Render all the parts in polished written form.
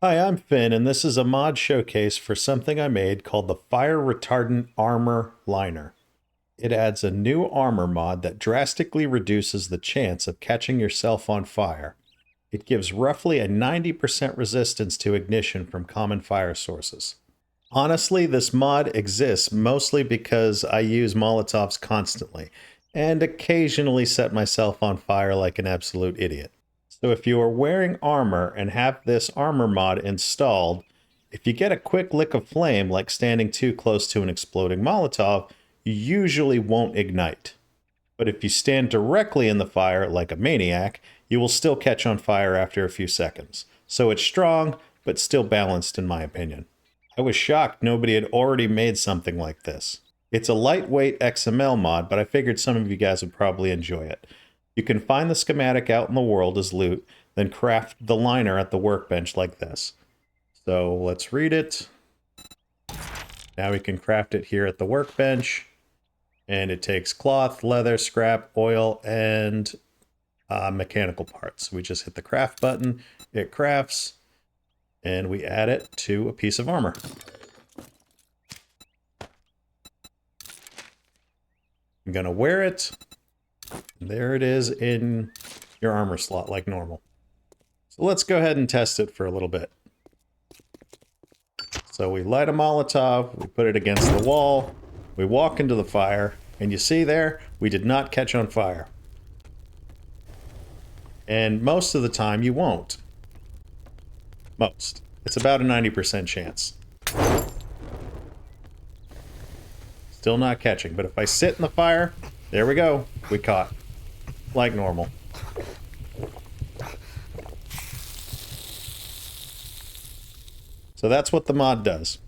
Hi, I'm Finn, and this is a mod showcase for something I made called the Fire Retardant Armor Liner. It adds a new armor mod that drastically reduces the chance of catching yourself on fire. It gives roughly a 90% resistance to ignition from common fire sources. Honestly, this mod exists mostly because I use Molotovs constantly, and occasionally set myself on fire like an absolute idiot. So if you are wearing armor and have this armor mod installed, if you get a quick lick of flame like standing too close to an exploding Molotov, you usually won't ignite. But if you stand directly in the fire like a maniac, you will still catch on fire after a few seconds. So it's strong, but still balanced in my opinion. I was shocked nobody had already made something like this. It's a lightweight XML mod, but I figured some of you guys would probably enjoy it. You can find the schematic out in the world as loot, then craft the liner at the workbench like this. So let's read it. Now we can craft it here at the workbench. And it takes cloth, leather, scrap, oil, and mechanical parts. We just hit the craft button, it crafts, and we add it to a piece of armor. I'm gonna wear it. There it is in your armor slot like normal. So let's go ahead and test it for a little bit. So we light a Molotov, we put it against the wall, we walk into the fire, and you see there, we did not catch on fire. And most of the time you won't. Most. It's about a 90% chance. Still not catching, but if I sit in the fire, there we go, we caught. Like normal. So that's what the mod does.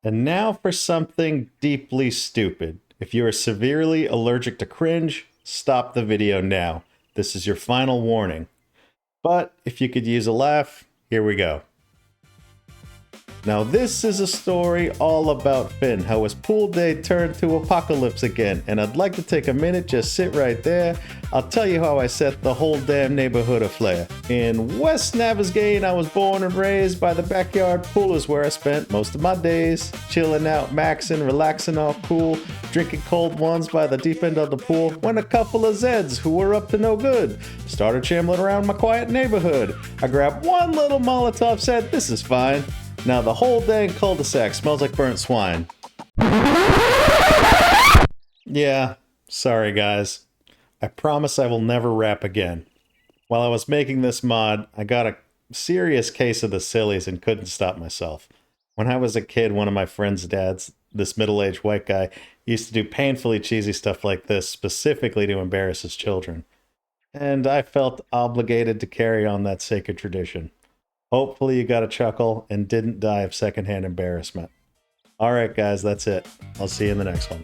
And now for something deeply stupid. If you are severely allergic to cringe, stop the video now. This is your final warning. But if you could use a laugh, here we go. Now this is a story all about Finn, how his pool day turned to apocalypse again, and I'd like to take a minute, just sit right there. I'll tell you how I set the whole damn neighborhood aflare. In West Navasgane, I was born and raised. By the backyard pool is where I spent most of my days. Chilling out, maxing, relaxing off pool, drinking cold ones by the deep end of the pool, when a couple of Zeds who were up to no good started shambling around my quiet neighborhood. I grabbed one little Molotov, said, "This is fine." Now the whole dang cul-de-sac smells like burnt swine. Yeah, sorry guys. I promise I will never rap again. While I was making this mod, I got a serious case of the sillies and couldn't stop myself. When I was a kid, one of my friend's dads, this middle-aged white guy, used to do painfully cheesy stuff like this specifically to embarrass his children. And I felt obligated to carry on that sacred tradition. Hopefully you got a chuckle and didn't die of secondhand embarrassment. Alright guys, that's it. I'll see you in the next one.